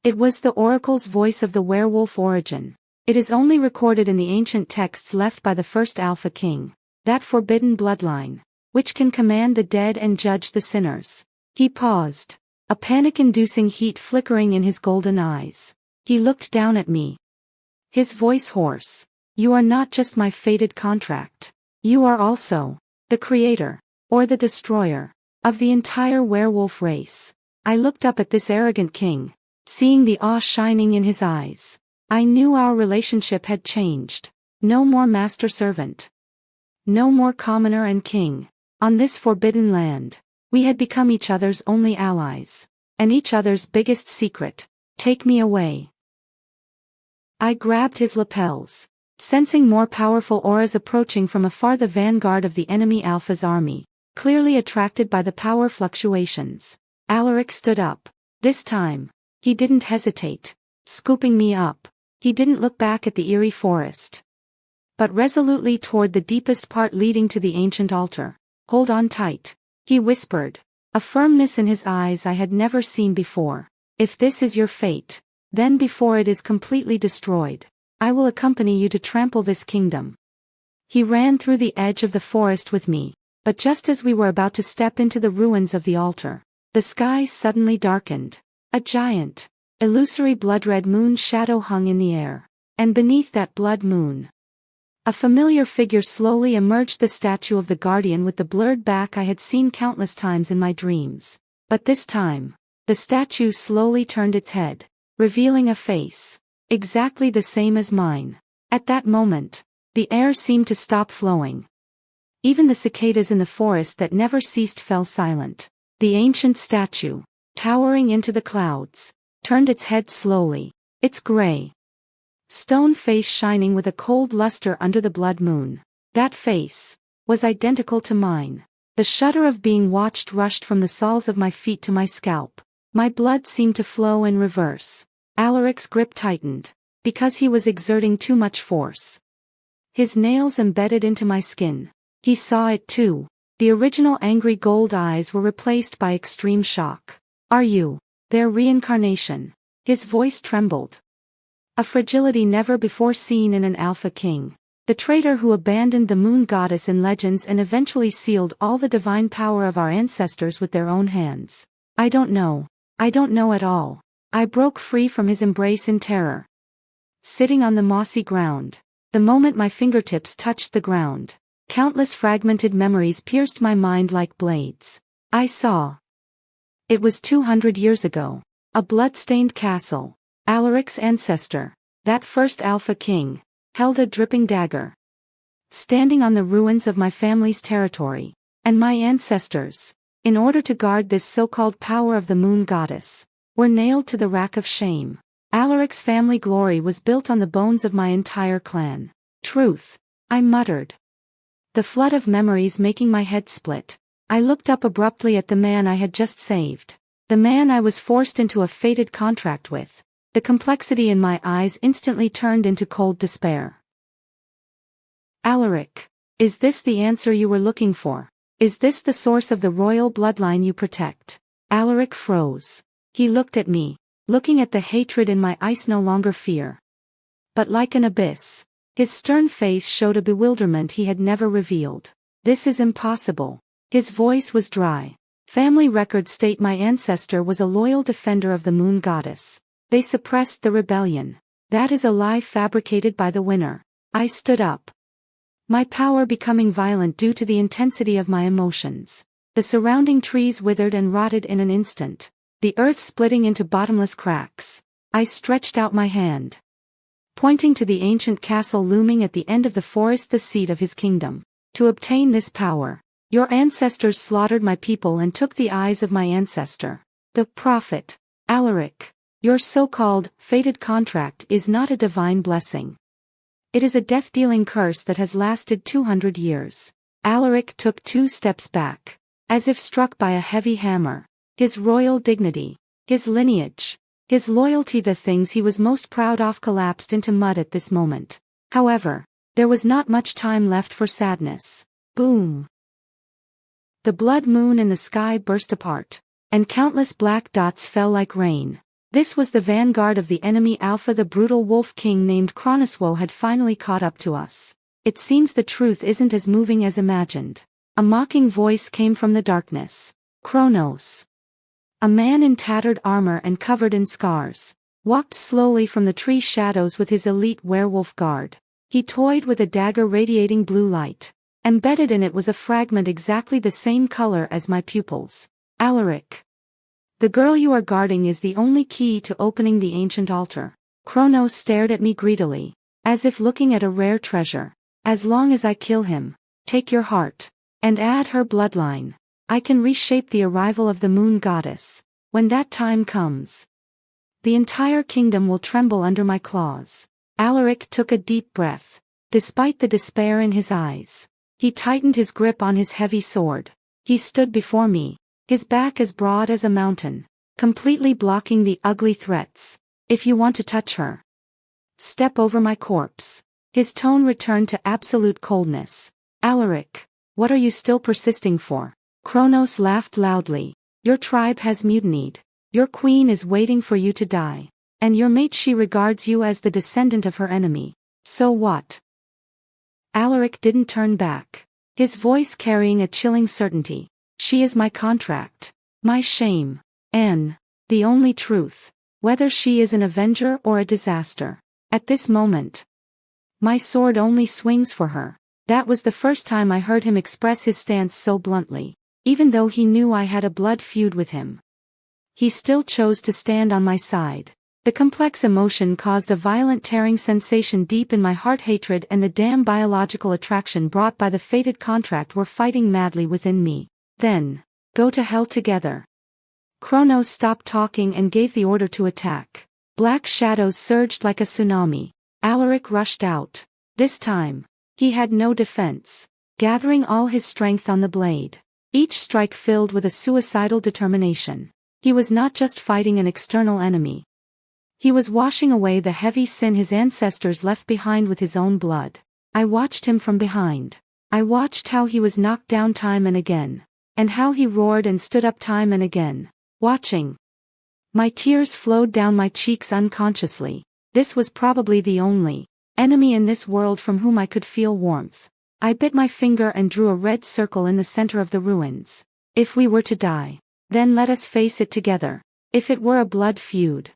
It was the oracle's voice of the werewolf origin. It is only recorded in the ancient texts left by the first Alpha King, that forbidden bloodline, which can command the dead and judge the sinners. He paused, a panic-inducing heat flickering in his golden eyes. He looked down at me, his voice hoarse. You are not just my fated contract. You are also the creator, or the destroyer. of the entire werewolf race. I looked up at this arrogant king, seeing the awe shining in his eyes. I knew our relationship had changed. No more master-servant. No more commoner and king. On this forbidden land, we had become each other's only allies. And each other's biggest secret. Take me away. I grabbed his lapels, sensing more powerful auras approaching from afar, the vanguard of the enemy Alpha's army, clearly attracted by the power fluctuations. Alaric stood up. This time, he didn't hesitate. Scooping me up, he didn't look back at the eerie forest, but resolutely toward the deepest part leading to the ancient altar. Hold on tight, he whispered, a firmness in his eyes I had never seen before. If this is your fate, then before it is completely destroyed, I will accompany you to trample this kingdom. He ran through the edge of the forest with me, but just as we were about to step into the ruins of the altar, the sky suddenly darkened. A giant, illusory blood-red moon shadow hung in the air, and beneath that blood moon, a familiar figure slowly emerged, the statue of the guardian with the blurred back I had seen countless times in my dreams. But this time, the statue slowly turned its head, revealing a face exactly the same as mine. At that moment, the air seemed to stop flowing. Even the cicadas in the forest that never ceased fell silent. The ancient statue, towering into the clouds, turned its head slowly, its gray stone face shining with a cold luster under the blood moon. That face was identical to mine. The shudder of being watched rushed from the soles of my feet to my scalp. My blood seemed to flow in reverse. Alaric's grip tightened, because he was exerting too much force. His nails embedded into my skin. He saw it too. The original angry gold eyes were replaced by extreme shock. Are you their reincarnation? His voice trembled. A fragility never before seen in an Alpha King. The traitor who abandoned the moon goddess in legends and eventually sealed all the divine power of our ancestors with their own hands. I don't know. I don't know at all. I broke free from his embrace in terror. Sitting on the mossy ground, the moment my fingertips touched the ground, countless fragmented memories pierced my mind like blades. I saw. It was 200 years ago. A blood-stained castle. Alaric's ancestor, that first Alpha King, held a dripping dagger, standing on the ruins of my family's territory, and my ancestors, in order to guard this so-called power of the moon goddess, were nailed to the rack of shame. Alaric's family glory was built on the bones of my entire clan. Truth, I muttered. The flood of memories making my head split. I looked up abruptly at the man I had just saved. The man I was forced into a fated contract with. The complexity in my eyes instantly turned into cold despair. Alaric, is this the answer you were looking for? Is this the source of the royal bloodline you protect? Alaric froze. He looked at me, looking at the hatred in my eyes, no longer fear, but like an abyss. His stern face showed a bewilderment he had never revealed. This is impossible. His voice was dry. Family records state my ancestor was a loyal defender of the moon goddess. They suppressed the rebellion. That is a lie fabricated by the winner. I stood up, my power becoming violent due to the intensity of my emotions. The surrounding trees withered and rotted in an instant, the earth splitting into bottomless cracks. I stretched out my hand, pointing to the ancient castle looming at the end of the forest, the seat of his kingdom. To obtain this power, your ancestors slaughtered my people and took the eyes of my ancestor, the prophet, Alaric. Your so-called fated contract is not a divine blessing. It is a death-dealing curse that has lasted 200 years. Alaric took 2 steps back, as if struck by a heavy hammer. His royal dignity, his lineage, his loyalty, the things he was most proud of, collapsed into mud at this moment. However, there was not much time left for sadness. Boom! The blood moon in the sky burst apart, and countless black dots fell like rain. This was the vanguard of the enemy Alpha. The brutal wolf king named Kronoswo had finally caught up to us. It seems the truth isn't as moving as imagined. A mocking voice came from the darkness. Kronos, a man in tattered armor and covered in scars, walked slowly from the tree shadows with his elite werewolf guard. He toyed with a dagger radiating blue light. Embedded in it was a fragment exactly the same color as my pupils. Alaric. The girl you are guarding is the only key to opening the ancient altar. Kronos stared at me greedily, as if looking at a rare treasure. As long as I kill him, take your heart, and add her bloodline, I can reshape the arrival of the moon goddess. When that time comes, the entire kingdom will tremble under my claws. Alaric took a deep breath. Despite the despair in his eyes, he tightened his grip on his heavy sword. He stood before me, his back as broad as a mountain, completely blocking the ugly threats. If you want to touch her, step over my corpse. His tone returned to absolute coldness. Alaric, what are you still persisting for? Kronos laughed loudly. Your tribe has mutinied. Your queen is waiting for you to die. And your mate, she regards you as the descendant of her enemy. So what? Alaric didn't turn back, his voice carrying a chilling certainty. She is my contract, my shame, and the only truth, whether she is an avenger or a disaster. At this moment, my sword only swings for her. That was the first time I heard him express his stance so bluntly. Even though he knew I had a blood feud with him, he still chose to stand on my side. The complex emotion caused a violent tearing sensation deep in my heart. Hatred and the damn biological attraction brought by the fated contract were fighting madly within me. Then, go to hell together. Kronos stopped talking and gave the order to attack. Black shadows surged like a tsunami. Alaric rushed out. This time, he had no defense, gathering all his strength on the blade. Each strike filled with a suicidal determination. He was not just fighting an external enemy. He was washing away the heavy sin his ancestors left behind with his own blood. I watched him from behind. I watched how he was knocked down time and again, and how he roared and stood up time and again. Watching, my tears flowed down my cheeks unconsciously. This was probably the only enemy in this world from whom I could feel warmth. I bit my finger and drew a red circle in the center of the ruins. If we were to die, then let us face it together. If it were a blood feud,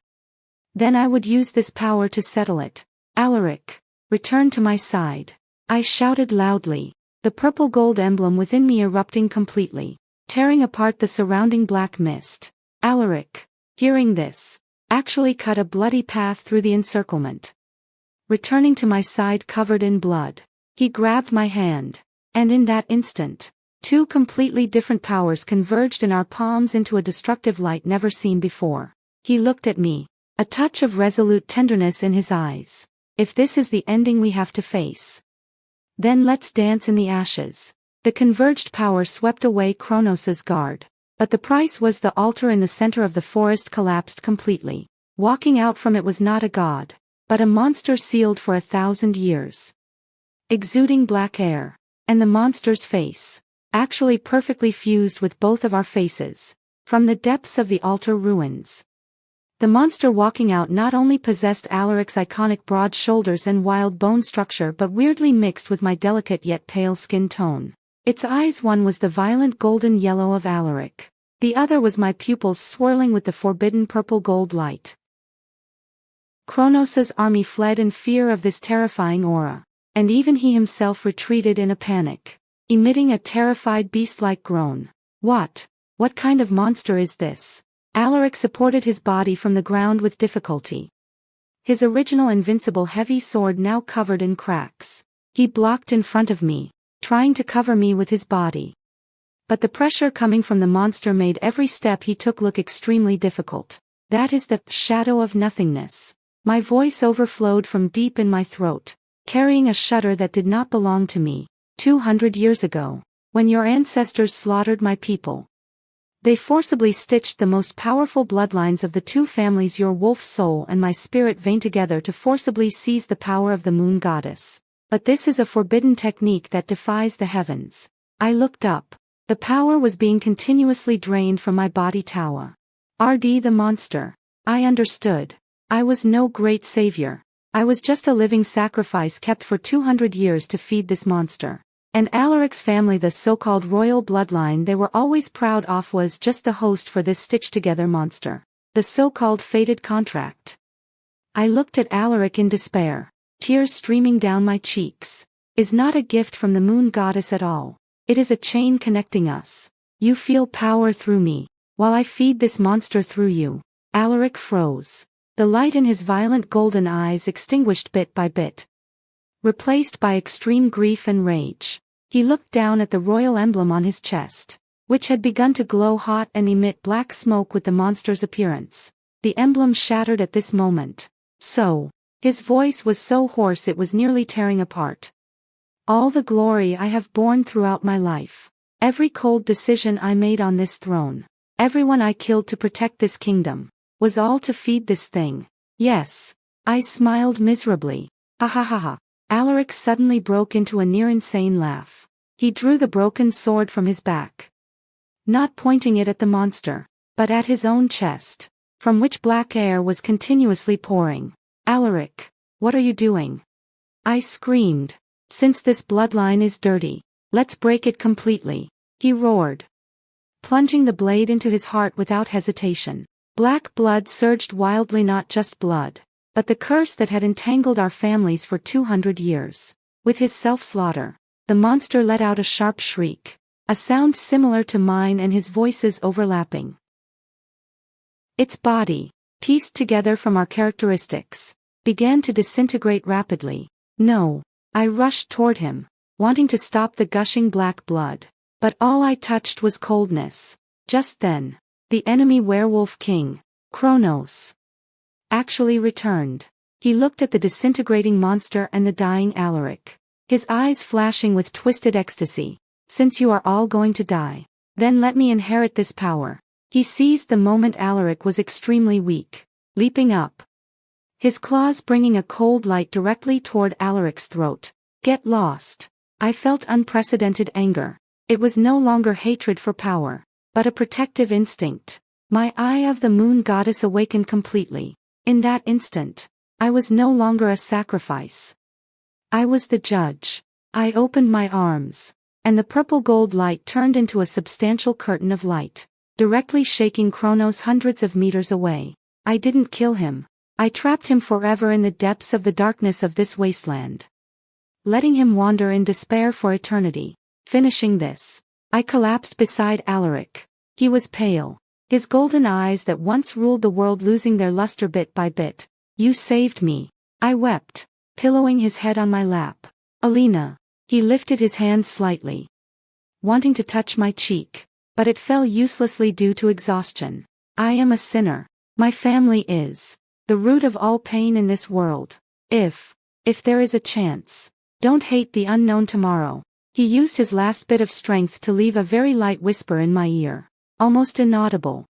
then I would use this power to settle it. Alaric, return to my side. I shouted loudly, the purple gold emblem within me erupting completely, tearing apart the surrounding black mist. Alaric, hearing this, actually cut a bloody path through the encirclement. Returning to my side covered in blood, he grabbed my hand, and in that instant, two completely different powers converged in our palms into a destructive light never seen before. He looked at me, a touch of resolute tenderness in his eyes. If this is the ending we have to face, then let's dance in the ashes. The converged power swept away Kronos' guard, but the price was the altar in the center of the forest collapsed completely. Walking out from it was not a god, but a monster sealed for 1,000 years. Exuding black air, and the monster's face, actually perfectly fused with both of our faces, from the depths of the altar ruins. The monster walking out not only possessed Alaric's iconic broad shoulders and wild bone structure but weirdly mixed with my delicate yet pale skin tone. Its eyes, one was the violent golden yellow of Alaric, the other was my pupils swirling with the forbidden purple gold light. Kronos' army fled in fear of this terrifying aura, and even he himself retreated in a panic, emitting a terrified beast-like groan. What kind of monster is this? Alaric supported his body from the ground with difficulty. His original invincible heavy sword now covered in cracks. He blocked in front of me, trying to cover me with his body. But the pressure coming from the monster made every step he took look extremely difficult. That is the shadow of nothingness. My voice overflowed from deep in my throat, carrying a shudder that did not belong to me. 200 years ago, when your ancestors slaughtered my people, they forcibly stitched the most powerful bloodlines of the two families, your wolf soul and my spirit vein, together to forcibly seize the power of the moon goddess. But this is a forbidden technique that defies the heavens. I looked up. The power was being continuously drained from my body. Tawa. RD the monster. I understood. I was no great savior. I was just a living sacrifice kept for 200 years to feed this monster. And Alaric's family, the so-called royal bloodline they were always proud of, was just the host for this stitched-together monster. The so-called fated contract. I looked at Alaric in despair, tears streaming down my cheeks. is not a gift from the moon goddess at all. It is a chain connecting us. You feel power through me, while I feed this monster through you." Alaric froze. The light in his violent golden eyes extinguished bit by bit, replaced by extreme grief and rage. He looked down at the royal emblem on his chest, which had begun to glow hot and emit black smoke with the monster's appearance. The emblem shattered at this moment. So, his voice was so hoarse it was nearly tearing apart. "All the glory I have borne throughout my life, every cold decision I made on this throne, everyone I killed to protect this kingdom, was all to feed this thing. Yes." I smiled miserably. "Ha ha ha ha." Alaric suddenly broke into a near-insane laugh. He drew the broken sword from his back, not pointing it at the monster, but at his own chest, from which black air was continuously pouring. "Alaric, what are you doing?" I screamed. "Since this bloodline is dirty, let's break it completely," he roared, plunging the blade into his heart without hesitation. Black blood surged wildly, not just blood, but the curse that had entangled our families for 200 years. With his self-slaughter, the monster let out a sharp shriek, a sound similar to mine and his voices overlapping. Its body, pieced together from our characteristics, began to disintegrate rapidly. "No." I rushed toward him, wanting to stop the gushing black blood, but all I touched was coldness. Just then, the enemy werewolf king, Kronos, actually returned. He looked at the disintegrating monster and the dying Alaric, his eyes flashing with twisted ecstasy. "Since you are all going to die, then let me inherit this power." He seized the moment Alaric was extremely weak, leaping up, his claws bringing a cold light directly toward Alaric's throat. "Get lost." I felt unprecedented anger. It was no longer hatred for power, but a protective instinct. My eye of the moon goddess awakened completely. In that instant, I was no longer a sacrifice. I was the judge. I opened my arms, and the purple gold light turned into a substantial curtain of light, directly shaking Kronos hundreds of meters away. I didn't kill him. I trapped him forever in the depths of the darkness of this wasteland, letting him wander in despair for eternity. Finishing this, I collapsed beside Alaric. He was pale, his golden eyes that once ruled the world losing their luster bit by bit. "You saved me," I wept, pillowing his head on my lap. "Alina." He lifted his hand slightly, wanting to touch my cheek, but it fell uselessly due to exhaustion. "I am a sinner. My family is the root of all pain in this world. If there is a chance, don't hate the unknown tomorrow." He used his last bit of strength to leave a very light whisper in my ear, almost inaudible.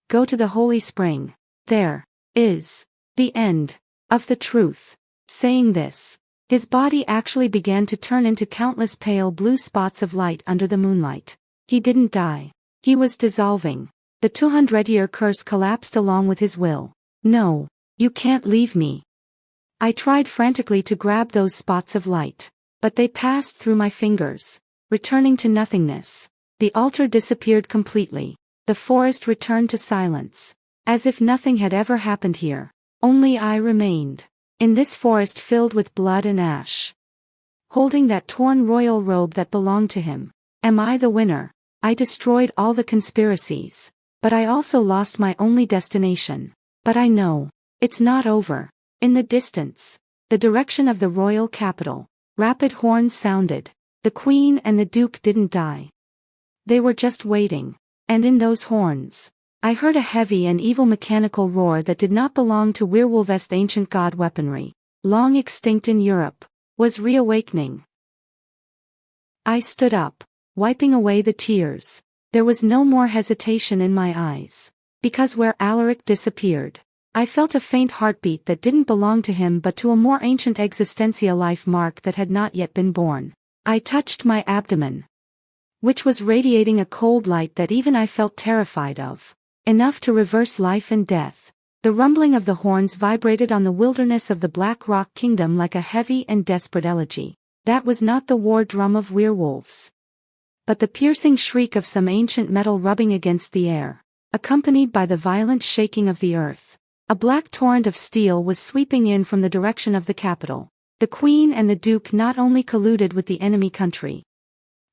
"Go to the holy spring. There is the end of the truth." Saying this, his body actually began to turn into countless pale blue spots of light under the moonlight. He didn't die. He was dissolving. The 200-year curse collapsed along with his will. "No, you can't leave me." I tried frantically to grab those spots of light, but they passed through my fingers, returning to nothingness. The altar disappeared completely. The forest returned to silence, as if nothing had ever happened here. Only I remained, in this forest filled with blood and ash, holding that torn royal robe that belonged to him. Am I the winner? I destroyed all the conspiracies, but I also lost my only destination. But I know, it's not over. In the distance, the direction of the royal capital, rapid horns sounded. The queen and the duke didn't die. They were just waiting, and in those horns, I heard a heavy and evil mechanical roar that did not belong to werewolves' ancient god weaponry, long extinct in Europe, was reawakening. I stood up, wiping away the tears. There was no more hesitation in my eyes, because where Alaric disappeared, I felt a faint heartbeat that didn't belong to him but to a more ancient existential life mark that had not yet been born. I touched my abdomen, which was radiating a cold light that even I felt terrified of, enough to reverse life and death. The rumbling of the horns vibrated on the wilderness of the Black Rock Kingdom like a heavy and desperate elegy. That was not the war drum of werewolves, but the piercing shriek of some ancient metal rubbing against the air, accompanied by the violent shaking of the earth. A black torrent of steel was sweeping in from the direction of the capital. The queen and the duke not only colluded with the enemy country,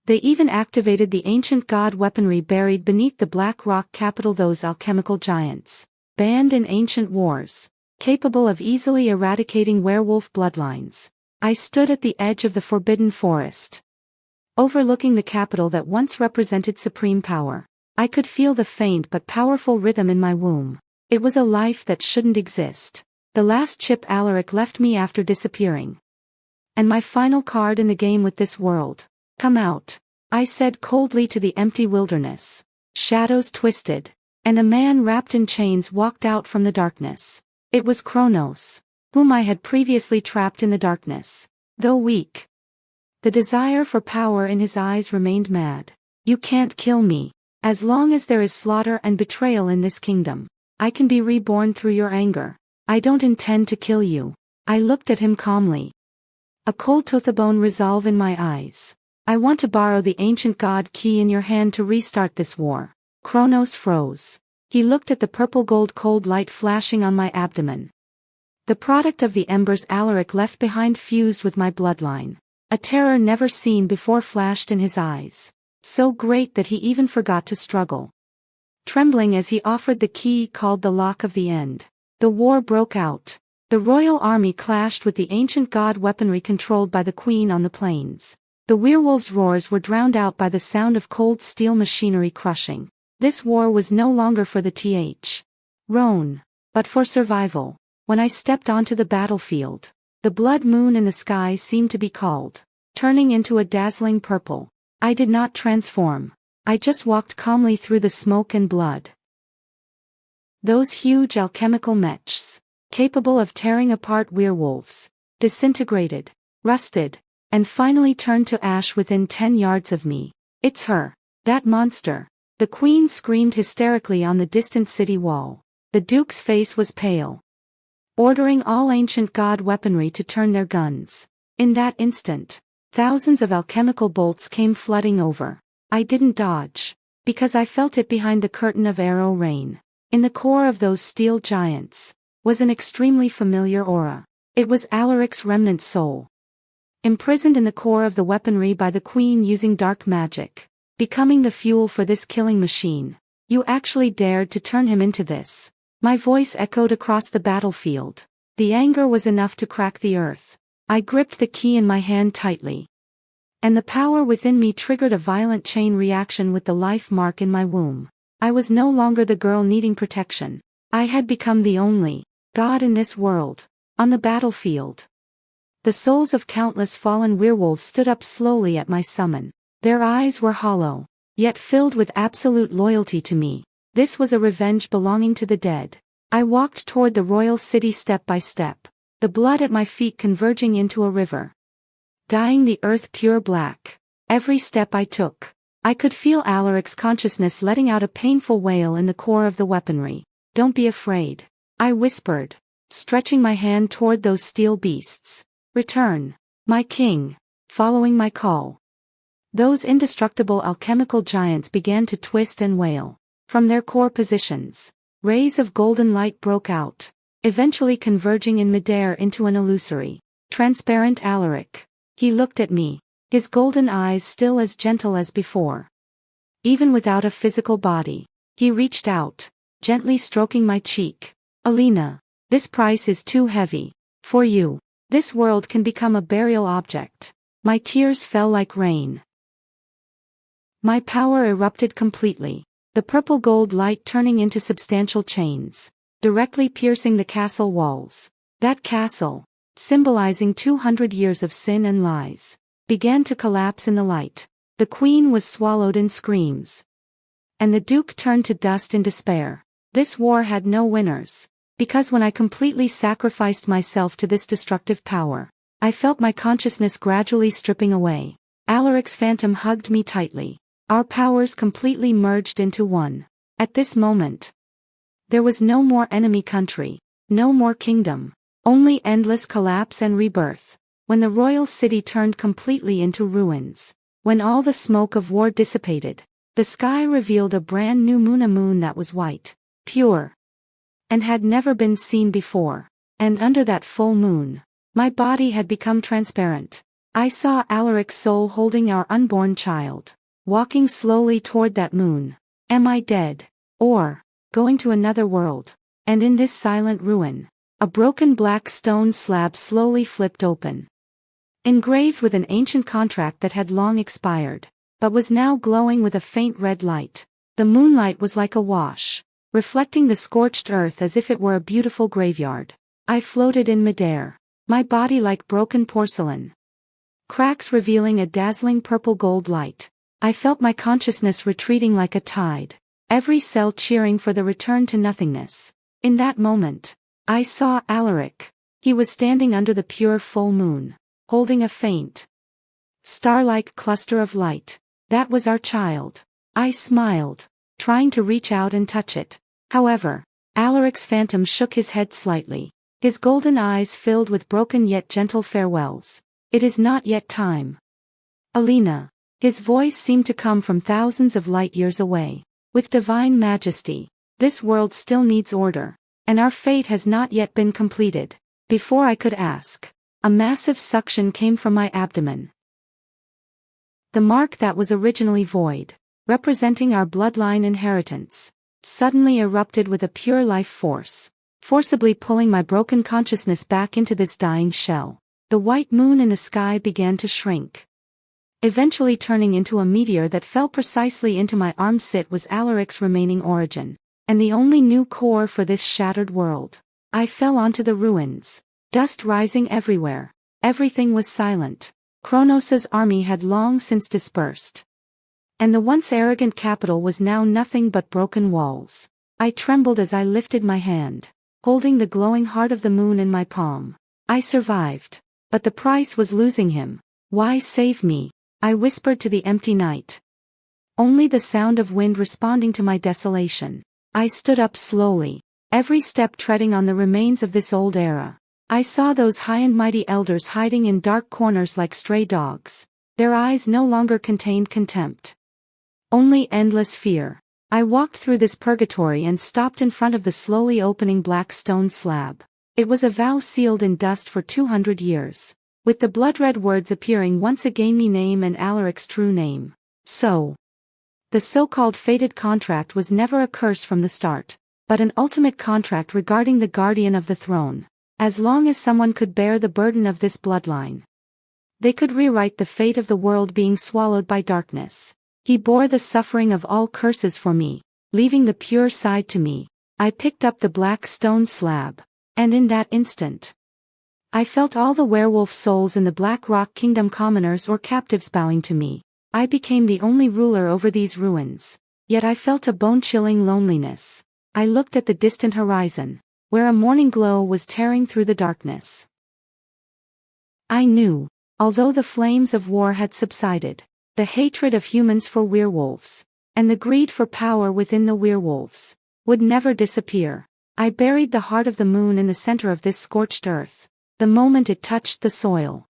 they even activated the ancient god weaponry buried beneath the black rock capital. Those alchemical giants, banned in ancient wars, capable of easily eradicating werewolf bloodlines. I stood at the edge of the forbidden forest, overlooking the capital that once represented supreme power. I could feel the faint but powerful rhythm in my womb. It was a life that shouldn't exist. The last chip Alaric left me after disappearing. And my final card in the game with this world. Come out, I said coldly to the empty wilderness. Shadows twisted, and a man wrapped in chains walked out from the darkness. It was Kronos, whom I had previously trapped in the darkness. Though weak, the desire for power in his eyes remained mad. You can't kill me. As long as there is slaughter and betrayal in this kingdom, I can be reborn through your anger. I don't intend to kill you. I looked at him calmly, a cold to-the-bone resolve in my eyes. I want to borrow the ancient god key in your hand to restart this war. Kronos froze. He looked at the purple gold cold light flashing on my abdomen. The product of the embers Alaric left behind fused with my bloodline. A terror never seen before flashed in his eyes, so great that he even forgot to struggle. Trembling as he offered the key called the lock of the end, the war broke out. The royal army clashed with the ancient god weaponry controlled by the queen on the plains. The werewolves' roars were drowned out by the sound of cold steel machinery crushing. This war was no longer for the throne, but for survival. When I stepped onto the battlefield, the blood moon in the sky seemed to be called, turning into a dazzling purple. I did not transform. I just walked calmly through the smoke and blood. Those huge alchemical mechs, capable of tearing apart werewolves, disintegrated, rusted, and finally turned to ash within 10 yards of me. It's her, that monster. The queen screamed hysterically on the distant city wall. The duke's face was pale, ordering all ancient god weaponry to turn their guns. In that instant, thousands of alchemical bolts came flooding over. I didn't dodge, because I felt it behind the curtain of arrow rain. In the core of those steel giants was an extremely familiar aura. It was Alaric's remnant soul, imprisoned in the core of the weaponry by the queen using dark magic, becoming the fuel for this killing machine. You actually dared to turn him into this. My voice echoed across the battlefield. The anger was enough to crack the earth. I gripped the key in my hand tightly, and the power within me triggered a violent chain reaction with the life mark in my womb. I was no longer the girl needing protection. I had become the only god in this world. On the battlefield, the souls of countless fallen werewolves stood up slowly at my summon. Their eyes were hollow, yet filled with absolute loyalty to me. This was a revenge belonging to the dead. I walked toward the royal city step by step, the blood at my feet converging into a river, dyeing the earth pure black. Every step I took, I could feel Alaric's consciousness letting out a painful wail in the core of the weaponry. Don't be afraid, I whispered, stretching my hand toward those steel beasts. Return, my king. Following my call, those indestructible alchemical giants began to twist and wail. From their core positions, rays of golden light broke out, eventually converging in midair into an illusory, transparent Alaric. He looked at me, his golden eyes still as gentle as before. Even without a physical body, he reached out, gently stroking my cheek. Alina, this price is too heavy. For you, this world can become a burial object. My tears fell like rain. My power erupted completely, the purple gold light turning into substantial chains, directly piercing the castle walls. That castle, symbolizing 200 years of sin and lies, began to collapse in the light. The queen was swallowed in screams, and the duke turned to dust in despair. This war had no winners, because when I completely sacrificed myself to this destructive power, I felt my consciousness gradually stripping away. Alaric's phantom hugged me tightly. Our powers completely merged into one. At this moment, there was no more enemy country, no more kingdom, only endless collapse and rebirth. When the royal city turned completely into ruins, when all the smoke of war dissipated, the sky revealed a brand new moon, a moon that was white, pure, and had never been seen before. And under that full moon, My body had become transparent. I saw Alaric's soul holding our unborn child, walking slowly toward that moon. Am I dead? Or going to another world? And in this silent ruin, a broken black stone slab slowly flipped open. Engraved with an ancient contract that had long expired, but was now glowing with a faint red light. The moonlight was like a wash, reflecting the scorched earth as if it were a beautiful graveyard. I floated in midair, my body like broken porcelain, cracks revealing a dazzling purple gold light. I felt my consciousness retreating like a tide, every cell cheering for the return to nothingness. In that moment, I saw Alaric. He was standing under the pure full moon, holding a faint, star-like cluster of light. That was our child. I smiled, trying to reach out and touch it. However, Alaric's phantom shook his head slightly, his golden eyes filled with broken yet gentle farewells. It is not yet time. Alina. His voice seemed to come from thousands of light years away. With divine majesty, this world still needs order, and our fate has not yet been completed. Before I could ask, a massive suction came from my abdomen. The mark that was originally void, representing our bloodline inheritance, suddenly erupted with a pure life force, forcibly pulling my broken consciousness back into this dying shell. The white moon in the sky began to shrink, eventually turning into a meteor that fell precisely into my arms. It was Alaric's remaining origin, and the only new core for this shattered world. I fell onto the ruins, dust rising everywhere. Everything was silent. Kronos' army had long since dispersed, and the once arrogant capital was now nothing but broken walls. I trembled as I lifted my hand, holding the glowing heart of the moon in my palm. I survived, but the price was losing him. Why save me? I whispered to the empty night. Only the sound of wind responding to my desolation. I stood up slowly, every step treading on the remains of this old era. I saw those high and mighty elders hiding in dark corners like stray dogs. Their eyes no longer contained contempt, only endless fear. I walked through this purgatory and stopped in front of the slowly opening black stone slab. It was a vow sealed in dust for 200 years, with the blood-red words appearing once again: me name and Alaric's true name. So, the so-called fated contract was never a curse from the start, but an ultimate contract regarding the guardian of the throne. As long as someone could bear the burden of this bloodline, they could rewrite the fate of the world being swallowed by darkness. He bore the suffering of all curses for me, leaving the pure side to me. I picked up the black stone slab, and in that instant, I felt all the werewolf souls in the Black Rock Kingdom, commoners or captives, bowing to me. I became the only ruler over these ruins, yet I felt a bone-chilling loneliness. I looked at the distant horizon, where a morning glow was tearing through the darkness. I knew, although the flames of war had subsided, the hatred of humans for werewolves, and the greed for power within the werewolves, would never disappear. I buried the heart of the moon in the center of this scorched earth. The moment it touched the soil,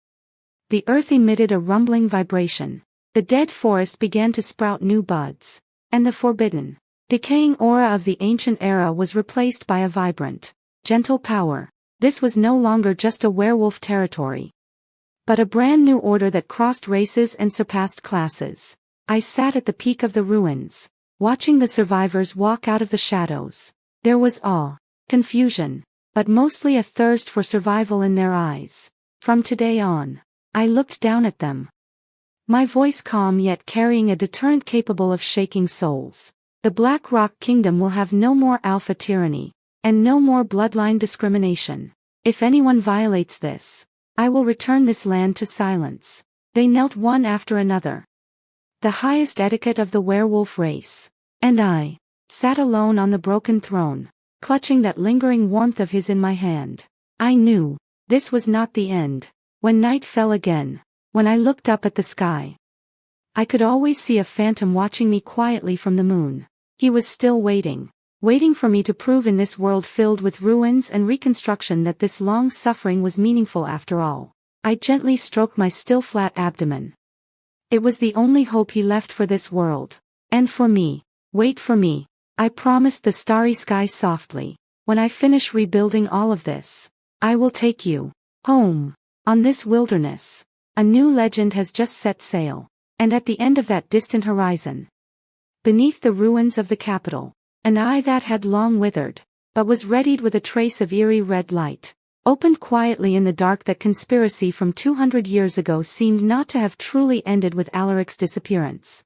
the earth emitted a rumbling vibration. The dead forest began to sprout new buds, and the forbidden, decaying aura of the ancient era was replaced by a vibrant, gentle power. This was no longer just a werewolf territory, but a brand new order that crossed races and surpassed classes. I sat at the peak of the ruins, watching the survivors walk out of the shadows. There was awe, confusion, but mostly a thirst for survival in their eyes. From today on, I looked down at them, my voice calm yet carrying a deterrent capable of shaking souls. The Black Rock Kingdom will have no more alpha tyranny, and no more bloodline discrimination. If anyone violates this, I will return this land to silence. They knelt one after another, the highest etiquette of the werewolf race, and I sat alone on the broken throne, clutching that lingering warmth of his in my hand. I knew this was not the end. When night fell again, when I looked up at the sky, I could always see a phantom watching me quietly from the moon. He was still waiting for me to prove in this world filled with ruins and reconstruction that this long suffering was meaningful after all. I gently stroked my still flat abdomen. It was the only hope he left for this world. And for me. Wait for me. I promised the starry sky softly. When I finish rebuilding all of this, I will take you Home. On this wilderness, a new legend has just set sail, and at the end of that distant horizon, beneath the ruins of the capital, an eye that had long withered, but was readied with a trace of eerie red light, opened quietly in the dark. That conspiracy from 200 years ago seemed not to have truly ended with Alaric's disappearance.